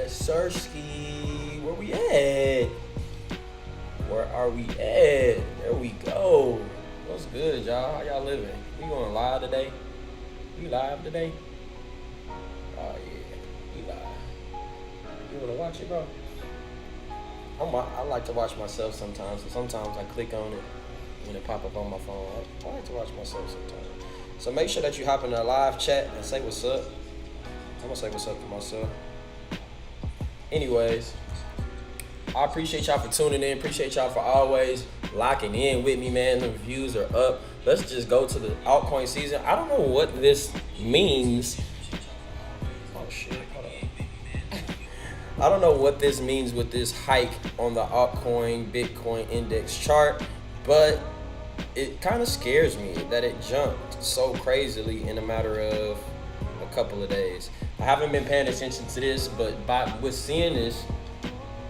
Yes, Sirski. Where we at? Where are we at? There we go. What's good, y'all? How y'all living? We going live today? We live today? Oh yeah, we live. You wanna watch it, bro? I like to watch myself sometimes. So sometimes I click on it when it pop up on my phone. I like to watch myself sometimes. So make sure that you hop in the live chat and say what's up. I'm gonna say what's up to myself. Anyways, I appreciate y'all for tuning in. Appreciate y'all for always locking in with me, man. The views are up. Let's just go to the altcoin season. I don't know what this means. Oh shit, hold on. I don't know what this means with this hike on the altcoin Bitcoin index chart, but it kind of scares me that it jumped so crazily in a matter of a couple of days. I haven't been paying attention to this, but with seeing this,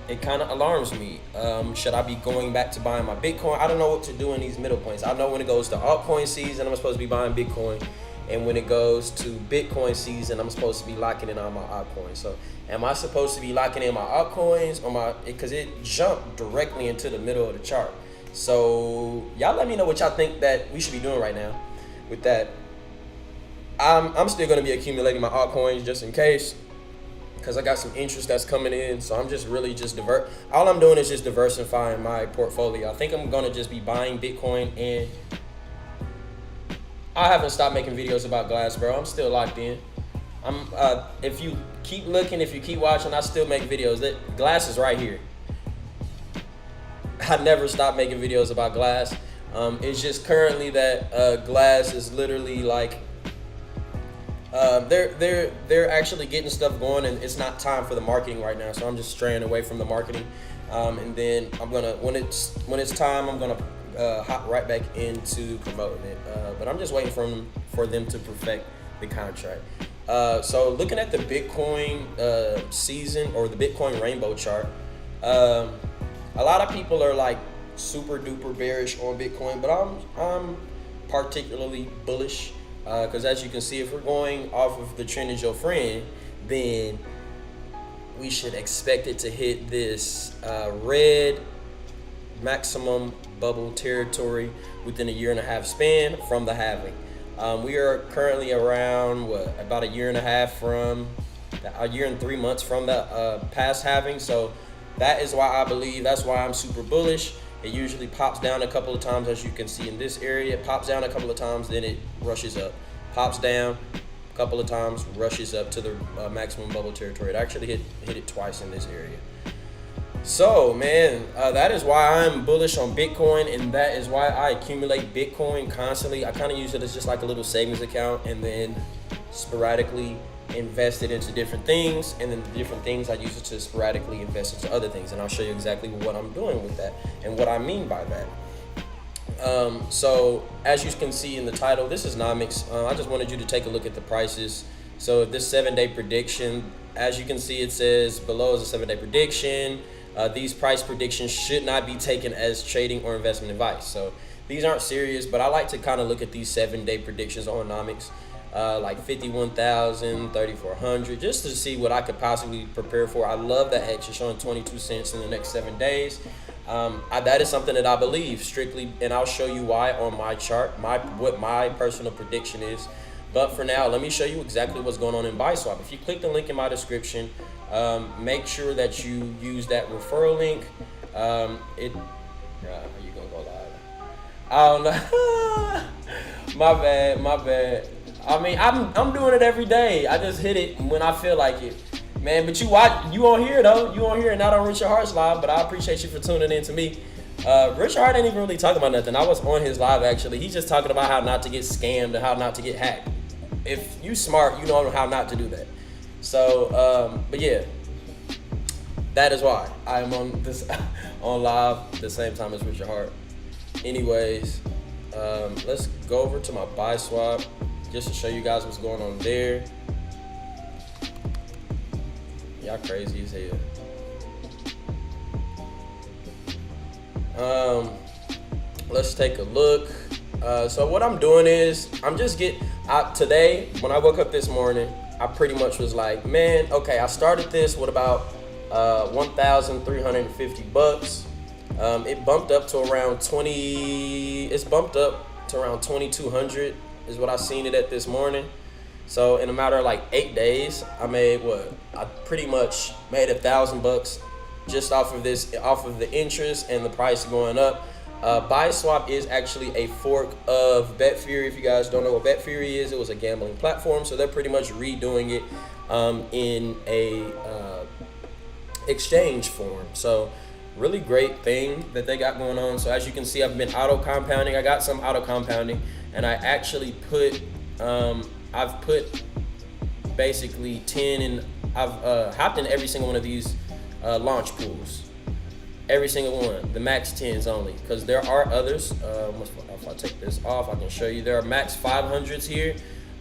it kind of alarms me. Should I be going back to buying my Bitcoin? I don't know what to do in these middle points. I know when it goes to altcoin season, I'm supposed to be buying Bitcoin. And when it goes to Bitcoin season, I'm supposed to be locking in on my altcoins. So am I supposed to be locking in my altcoins or because it jumped directly into the middle of the chart. So y'all let me know what y'all think that we should be doing right now with that. I'm still going to be accumulating my altcoins just in case, because I got some interest that's coming in. So I'm just really all I'm doing is just diversifying my portfolio. I think I'm going to just be buying Bitcoin, and I haven't stopped making videos about glass, bro. I'm still locked in. If you keep looking, if you keep watching, I still make videos. That glass is right here. I never stopped making videos about glass. It's just currently that glass is literally like they're actually getting stuff going, and it's not time for the marketing right now. So I'm just straying away from the marketing, and then I'm gonna when it's time, I'm gonna hop right back into promoting it. But I'm just waiting for them to perfect the contract. So looking at the Bitcoin season or the Bitcoin rainbow chart. A lot of people are like super duper bearish on Bitcoin, but I'm particularly bullish because as you can see, if we're going off of the trend is your friend, then we should expect it to hit this red maximum bubble territory within a 1.5-year span from the halving. We are currently around about a 1.5 year and 3 months from the past halving. So that is why I believe, that's why I'm super bullish. It usually pops down a couple of times, as you can see in this area. It pops down a couple of times, then it rushes up. Pops down a couple of times, rushes up to the maximum bubble territory. It actually hit it twice in this area. So, man, that is why I'm bullish on Bitcoin, and that is why I accumulate Bitcoin constantly. I kind of use it as just like a little savings account, and then sporadically invest it into different things, and then the different things I use it to sporadically invest into other things, and I'll show you exactly what I'm doing with that and what I mean by that. So as you can see in the title, this is Nomix. I just wanted you to take a look at the prices. So this 7-day prediction, as you can see, it says below is a 7-day prediction. These price predictions should not be taken as trading or investment advice. So these aren't serious, but I like to kind of look at these 7-day predictions on Nomix. Like 51,000, 3,400, just to see what I could possibly prepare for. I love that X is showing 22 cents in the next 7 days. That is something that I believe strictly, and I'll show you why on my chart, what my personal prediction is. But for now, let me show you exactly what's going on in BuySwap. If you click the link in my description, make sure that you use that referral link. Are you gonna go live? I don't know. My bad. I mean, I'm doing it every day. I just hit it when I feel like it, man. But you on here though. You on here and not on Richard Hart's live. But I appreciate you for tuning in to me. Richard Hart ain't even really talking about nothing. I was on his live actually. He's just talking about how not to get scammed and how not to get hacked. If you smart, you know how not to do that. So, but yeah, that is why I'm on this on live at the same time as Richard Hart. Anyways, let's go over to my BuySwap just to show you guys what's going on there. Y'all crazy as hell. Let's take a look. So what I'm doing is I'm just today when I woke up this morning, I pretty much was like, man, okay, I started this with about 1,350 bucks. It bumped up to around 20. It's bumped up to around 2,200 is what I seen it at this morning. So in a matter of like 8 days, I made what? I pretty much made $1,000 just off of this, off of the interest and the price going up. BuySwap is actually a fork of BetFury. If you guys don't know what BetFury is, it was a gambling platform. So they're pretty much redoing it in a exchange form. So really great thing that they got going on. So as you can see, I've been auto compounding. I got some auto compounding, and I actually put I've put basically 10, and I've hopped in every single one of these launch pools. Every single one, the max 10s only, because there are others. If I take this off, I can show you there are max 500s here,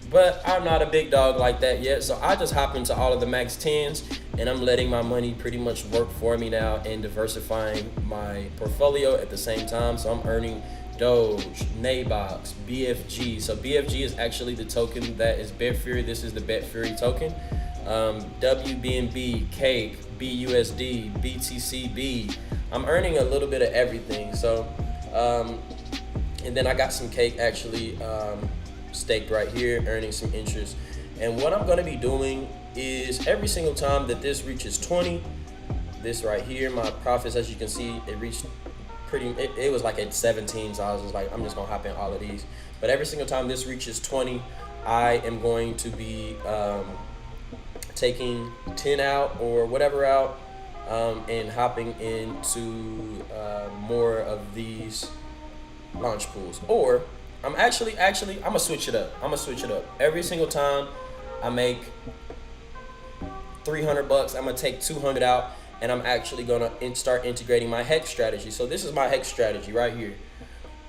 but I'm not a big dog like that yet, so I just hop into all of the max 10s, and I'm letting my money pretty much work for me now and diversifying my portfolio at the same time. So I'm earning Doge, Nabox, BFG. So BFG is actually the token that is BetFury. This is the BetFury token. WBNB, Cake, BUSD, BTCB. I'm earning a little bit of everything. So, and then I got some Cake actually staked right here, earning some interest. And what I'm going to be doing is every single time that this reaches 20, this right here, my profits, as you can see, it reached it was like at 17, so I was just like, I'm just gonna hop in all of these. But every single time this reaches 20, I am going to be taking 10 out or whatever out, and hopping into more of these launch pools. Or I'm actually I'm gonna switch it up. Every single time I make 300 bucks, I'm gonna take 200 out, and I'm actually gonna start integrating my hex strategy. So this is my hex strategy right here.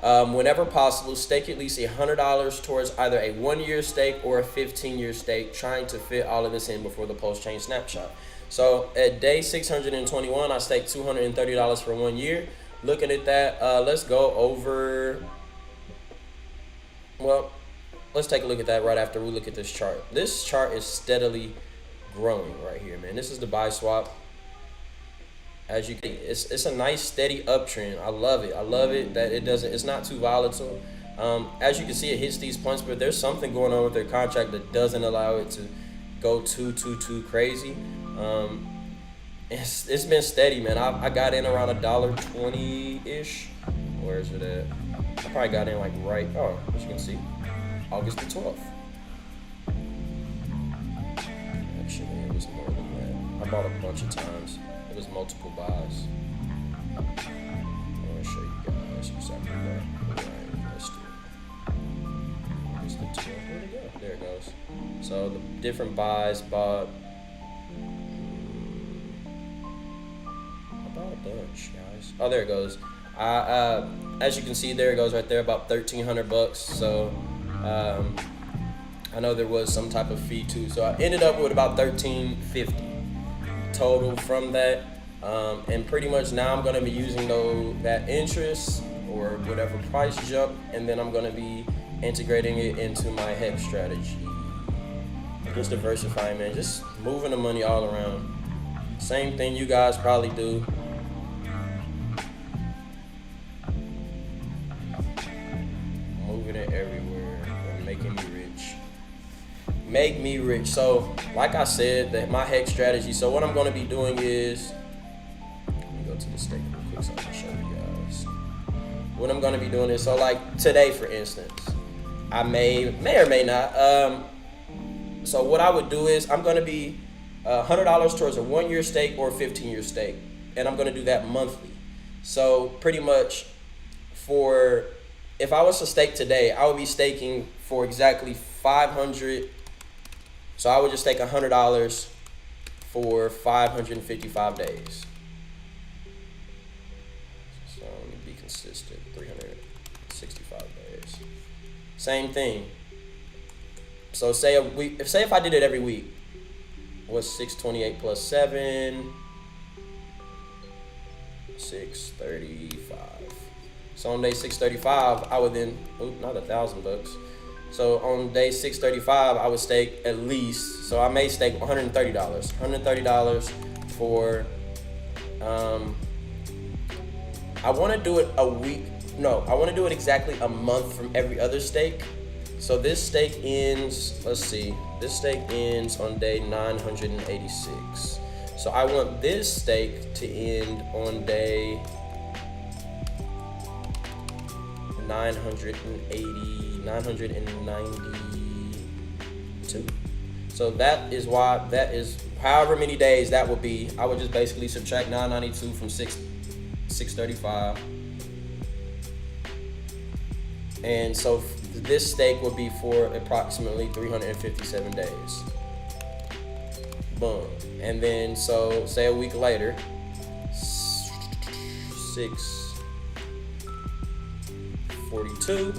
Whenever possible, stake at least $100 towards either a 1-year stake or a 15-year stake, trying to fit all of this in before the post-chain snapshot. So at day 621, I staked $230 for 1 year. Looking at that, let's go over, well, let's take a look at that right after we look at this chart. This chart is steadily growing right here, man. This is the BuySwap. As you can, it's a nice steady uptrend. I love it that it's not too volatile. As you can see, it hits these points, but there's something going on with their contract that doesn't allow it to go too crazy. It's been steady, man. I got in around $1.20 ish. Where is it at? I probably got in like right, oh, as you can see, August the 12th. Actually, it was more than that. I bought a bunch of times. It was multiple buys. I want to show you guys exactly what. Alright, let's do it. Where's the 12? Where'd it go? There it goes. So the different buys bought. I bought a bunch, guys. Oh, there it goes. As you can see, there it goes right there, about 1,300 bucks. So I know there was some type of fee too. So I ended up with about 1,350 total from that, and pretty much now I'm going to be using that interest or whatever price jump, and then I'm going to be integrating it into my hex strategy. Just diversifying, man, just moving the money all around. Same thing you guys probably do. Moving it everywhere and making me rich. Make me rich. So like I said, that my hex strategy, so what I'm going to be doing is, let me go to the stake real quick so I can show you guys what I'm going to be doing is, so like today for instance, I may or may not, so what I would do is I'm going to be $100 towards a 1-year stake or a 15-year stake, and I'm going to do that monthly. So pretty much if I was to stake today, I would be staking for exactly 500. So I would just take $100 for 555 days. So let me be consistent, 365 days. Same thing. So say if I did it every week, what's 628 plus 7? 635. So on day 635, I would then, not $1,000 bucks. So on day 635, I would stake at least, So I may stake $130. $130 for, I want to do it a week. No, I want to do it exactly a month from every other stake. So this stake ends, let's see, this stake ends on day 986. So I want this stake to end on day 992. So that is why, that is however many days that would be. I would just basically subtract 992 from 635. And so this stake will be for approximately 357 days. Boom. And then, so say a week later, 642.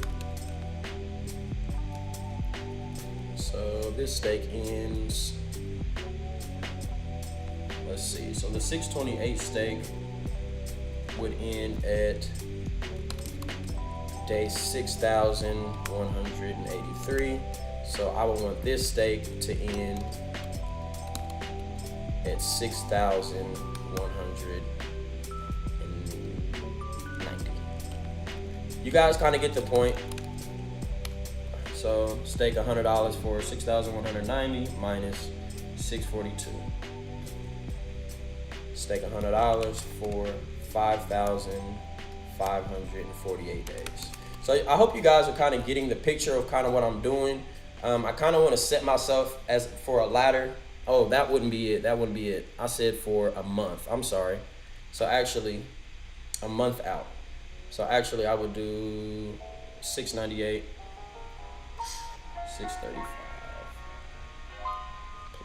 So this stake ends, let's see, so the 628 stake would end at day 6,183. So I would want this stake to end at 6,190. You guys kind of get the point. So stake $100 for 6,190 minus 642. Stake $100 for 5,548 days. So I hope you guys are kind of getting the picture of kind of what I'm doing. I kind of want to set myself as for a ladder. Oh, that wouldn't be it. That wouldn't be it. I said for a month. I'm sorry. So actually, a month out. So actually, I would do 698, 635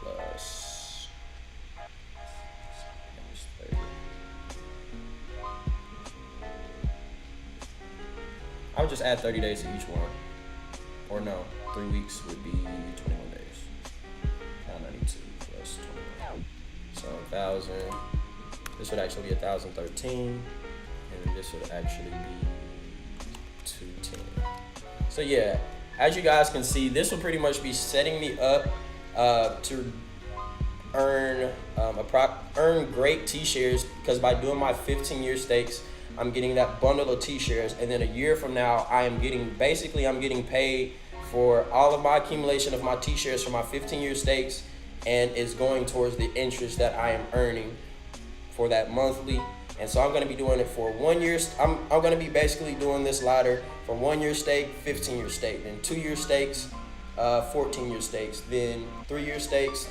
plus 30. I would just add 30 days to each one. Or no, 3 weeks would be 21 days. 992 plus 21. So 1,000. This would actually be 1,013. And this would actually be 210. So yeah, as you guys can see, this will pretty much be setting me up to earn great T-shares, because by doing my 15-year stakes, I'm getting that bundle of T-shares, and then a year from now, I'm getting paid for all of my accumulation of my T-shares for my 15-year stakes, and it's going towards the interest that I am earning for that monthly. And so I'm going to be doing it for 1 year. I'm going to be basically doing this ladder for 1 year stake, 15-year stake, then 2 year stakes, 14-year stakes, then 3 year stakes,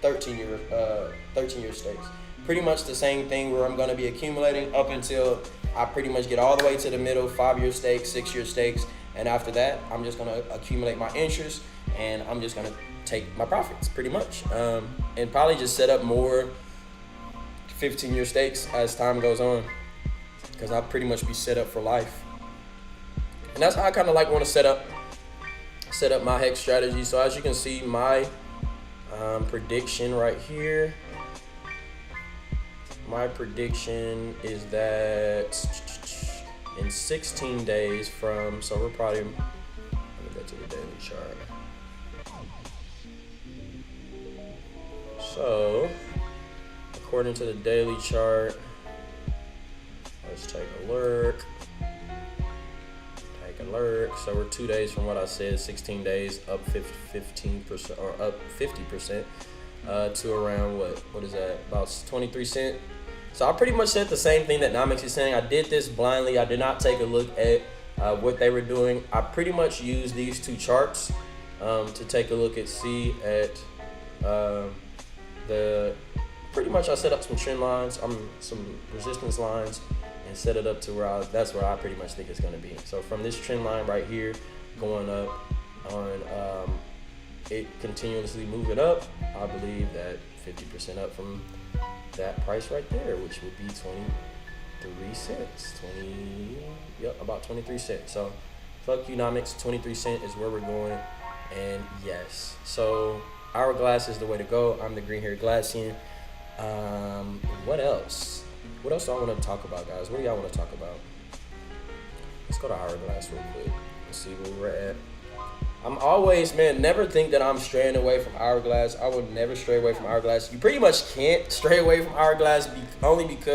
13-year stakes. Pretty much the same thing where I'm going to be accumulating up until I pretty much get all the way to the middle, 5-year stakes, 6-year stakes. And after that, I'm just going to accumulate my interest, and I'm just going to take my profits pretty much. And probably just set up more 15-year stakes as time goes on, because I'll pretty much be set up for life. And that's how I kind of like want to set up my hex strategy. So as you can see, my prediction right here, my prediction is that in 16 days from, so we're probably, let me go to the daily chart. So according to the daily chart, let's take a look. So we're 2 days from what I said, 16 days, up 15% or up 50% to around what is that, about 23 cents. So I pretty much said the same thing that Nomix is saying. I did this blindly. I did not take a look at what they were doing. I pretty much used these two charts to take a look at pretty much I set up some trend lines, some resistance lines, and set it up to where that's where I pretty much think it's going to be. So from this trend line right here, going up on it continuously moving up, I believe that 50% up from that price right there, which would be 23 cents. About 23 cents. So fuck you, Nomix. 23 cents is where we're going. And yes, so Hourglass is the way to go. I'm the green haired Glassian. What else? What else do I want to talk about, guys? What do y'all want to talk about? Let's go to Hourglass real quick. Let's see where we're at. I'm always, man, never think that I'm straying away from Hourglass. I would never stray away from Hourglass. You pretty much can't stray away from Hourglass only because